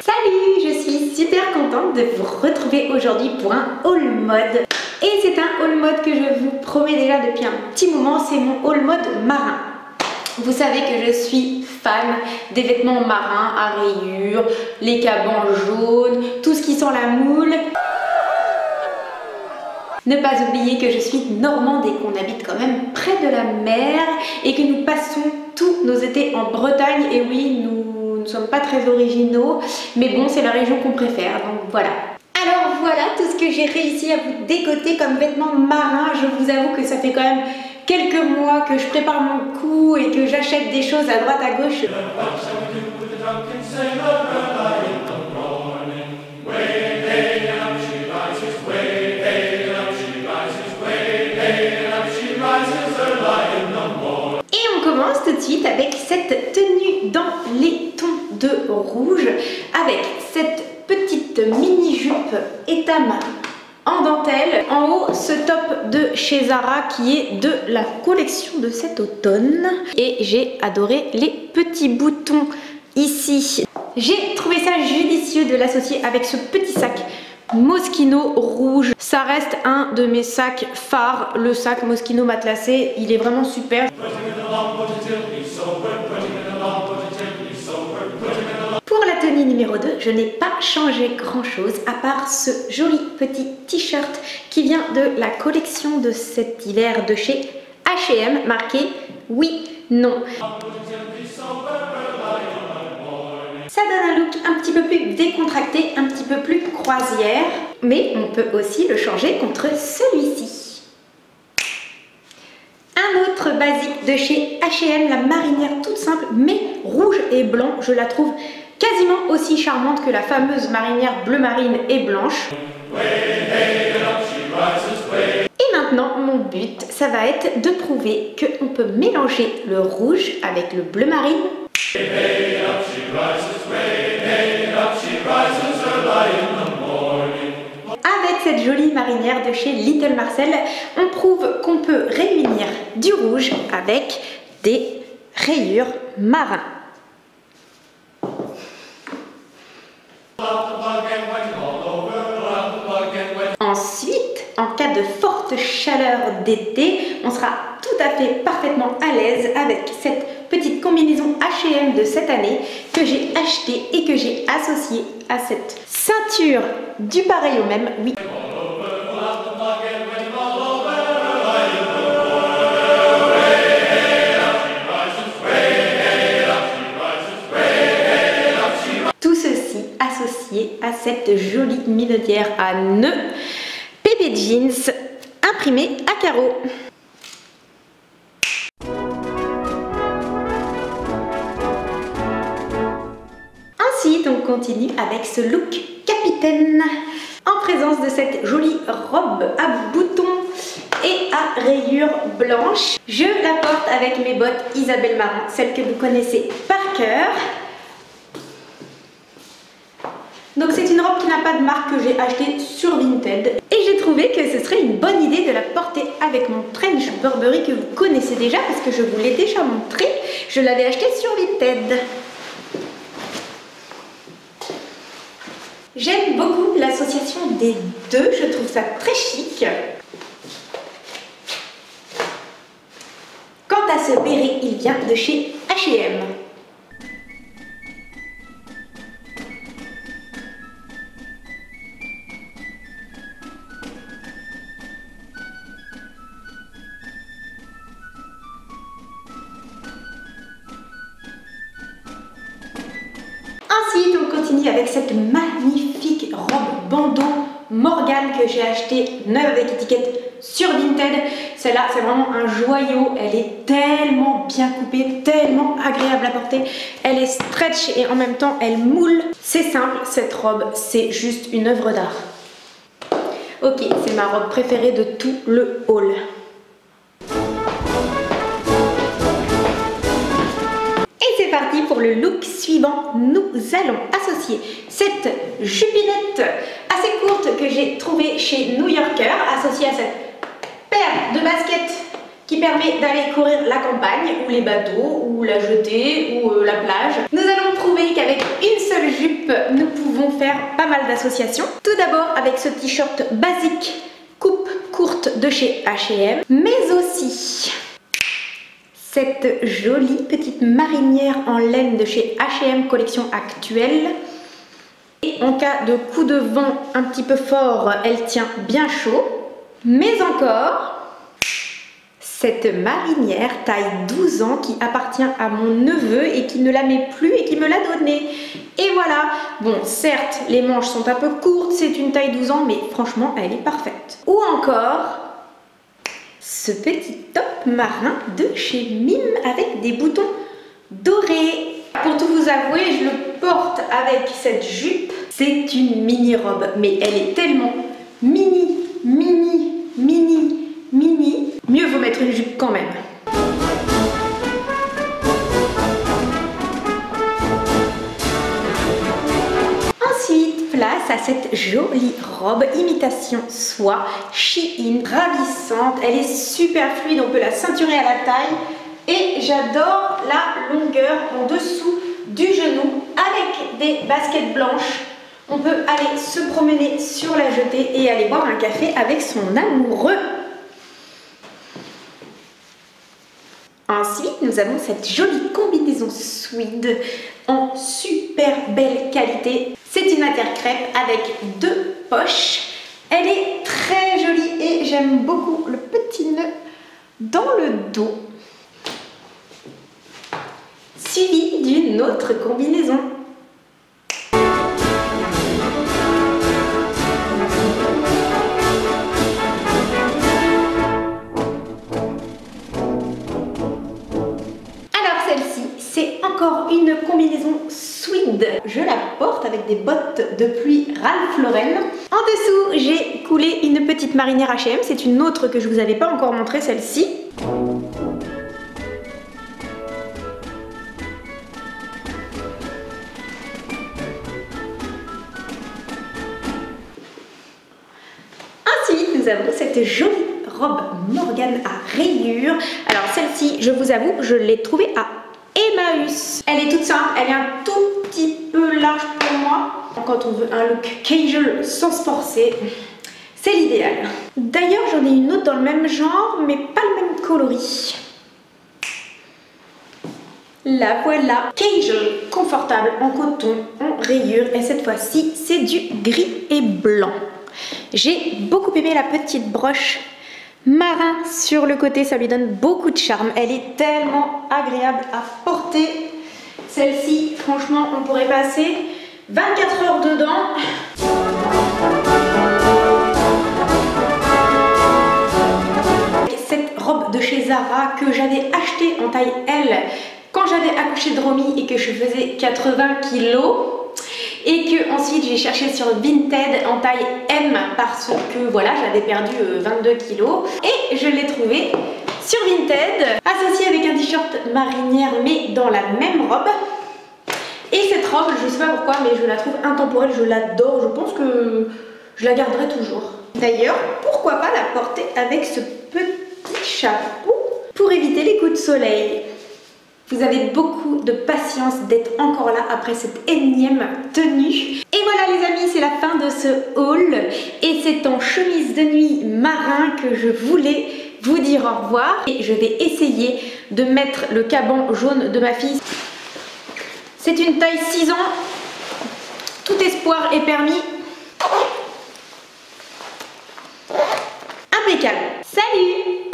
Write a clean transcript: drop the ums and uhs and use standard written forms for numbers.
Salut, je suis super contente de vous retrouver aujourd'hui pour un haul mode. Et c'est un haul mode que je vous promets déjà depuis un petit moment, c'est mon haul mode marin. Vous savez que je suis fan des vêtements marins à rayures, les cabans jaunes, tout ce qui sent la moule. Ne pas oublier que je suis normande et qu'on habite quand même près de la mer et que nous passons tous nos étés en Bretagne. Et oui, nous ne sommes pas très originaux, mais bon, c'est la région qu'on préfère, donc voilà. Alors voilà tout ce que j'ai réussi à vous dégoter comme vêtements marins. Je vous avoue que ça fait quand même quelques mois que je prépare mon coup et que j'achète des choses à droite à gauche. Et on commence tout de suite avec cette tenue dans les tons de rouge, avec cette petite mini-jupe étame en dentelle. En haut, ce top de chez Zara qui est de la collection de cet automne. Et j'ai adoré les petits boutons ici. J'ai trouvé ça judicieux de l'associer avec ce petit sac Moschino rouge. Ça reste un de mes sacs phares, le sac Moschino matelassé. Il est vraiment super. Pour la tenue numéro 2, je n'ai pas changé grand chose à part ce joli petit t-shirt qui vient de la collection de cet hiver de chez H&M, marqué oui, non. Ça donne un look un petit peu plus décontracté, un petit peu plus croisière, mais on peut aussi le changer contre celui-ci. Un autre basique de chez H&M, la marinière toute simple, mais rouge et blanc. Je la trouve quasiment aussi charmante que la fameuse marinière bleu marine et blanche. Et maintenant, mon but, ça va être de prouver qu'on peut mélanger le rouge avec le bleu marine. Avec cette jolie marinière de chez Little Marcel, on prouve qu'on peut réunir du rouge avec des rayures marins. Ensuite, en cas de forte chaleur d'été, on sera tout à fait parfaitement à l'aise avec cette petite combinaison H&M de cette année que j'ai achetée et que j'ai associée à cette ceinture du pareil au même, oui. Tout ceci associé à cette jolie minaudière à nœuds Pepe Jeans imprimée à carreaux. Ensuite, on continue avec ce look capitaine en présence de cette jolie robe à boutons et à rayures blanches. Je la porte avec mes bottes Isabelle Marant, celles que vous connaissez par cœur. Donc c'est une robe qui n'a pas de marque, que j'ai achetée sur Vinted. Et j'ai trouvé que ce serait une bonne idée de la porter avec mon trench Burberry que vous connaissez déjà parce que je vous l'ai déjà montré. Je l'avais acheté sur Vinted. J'aime beaucoup l'association des deux, je trouve ça très chic. Quant à ce béret, il vient de chez H&M. Ensuite, on continue avec cette magnifique robe bandeau Morgane que j'ai achetée neuve avec étiquette sur Vinted. Celle-là, c'est vraiment un joyau. Elle est tellement bien coupée, tellement agréable à porter. Elle est stretch et en même temps, elle moule. C'est simple, cette robe, c'est juste une œuvre d'art. Ok, c'est ma robe préférée de tout le haul. C'est parti pour le look suivant. Nous allons associer cette jupinette assez courte que j'ai trouvée chez New Yorker, associée à cette paire de baskets qui permet d'aller courir la campagne ou les bateaux ou la jetée ou la plage. Nous allons prouver qu'avec une seule jupe, nous pouvons faire pas mal d'associations. Tout d'abord avec ce t-shirt basique coupe courte de chez H&M, mais aussi cette jolie petite marinière en laine de chez H&M collection actuelle. Et en cas de coup de vent un petit peu fort, elle tient bien chaud. Mais encore cette marinière taille 12 ans qui appartient à mon neveu et qui ne la met plus et qui me l'a donnée. Et voilà, bon certes les manches sont un peu courtes, c'est une taille 12 ans, mais franchement elle est parfaite. Ou encore ce petit top marin de chez Mime avec des boutons dorés. Pour tout vous avouer, je le porte avec cette jupe. C'est une mini robe, mais elle est tellement mini, mini, mini, mini. Mieux vaut mettre une jupe quand même. Ensuite, place à cette jolie robe imitation soie Shein, ravissante. Elle est super fluide, on peut la ceinturer à la taille. Et j'adore la longueur en dessous du genou avec des baskets blanches. On peut aller se promener sur la jetée et aller boire un café avec son amoureux. Ensuite, nous avons cette jolie combinaison tweed en super belle qualité. C'est une intercrêpe avec 2 poches. Elle est très jolie et j'aime beaucoup le petit nœud dans le dos. Suivi d'une autre combinaison. Alors celle-ci, c'est encore une combinaison tweed. Je la porte avec des bottes de pluie Ralph Lauren. En dessous, j'ai coulé une petite marinière H&M. C'est une autre que je vous avais pas encore montrée, celle-ci. Nous avons cette jolie robe Morgane à rayures. Alors celle-ci, je vous avoue, je l'ai trouvée à Emmaüs. Elle est toute simple, elle est un tout petit peu large pour moi. Quand on veut un look casual sans se forcer, c'est l'idéal. D'ailleurs, j'en ai une autre dans le même genre, mais pas le même coloris. La voilà, casual, confortable, en coton, en rayures. Et cette fois-ci, c'est du gris et blanc. J'ai beaucoup aimé la petite broche marin sur le côté, ça lui donne beaucoup de charme. Elle est tellement agréable à porter. Celle-ci, franchement, on pourrait passer 24 heures dedans. Cette robe de chez Zara que j'avais achetée en taille L quand j'avais accouché de Romy et que je faisais 80 kg. Et que ensuite j'ai cherché sur Vinted en taille M parce que voilà, j'avais perdu 22 kilos. Et je l'ai trouvé sur Vinted, associée avec un t-shirt marinière mais dans la même robe. Et cette robe, je sais pas pourquoi, mais je la trouve intemporelle, je l'adore, je pense que je la garderai toujours. D'ailleurs, pourquoi pas la porter avec ce petit chapeau pour éviter les coups de soleil. Vous avez beaucoup de patience d'être encore là après cette énième tenue. Et voilà les amis, c'est la fin de ce haul. Et c'est en chemise de nuit marin que je voulais vous dire au revoir. Et je vais essayer de mettre le caban jaune de ma fille. C'est une taille 6 ans. Tout espoir est permis. Impeccable. Salut!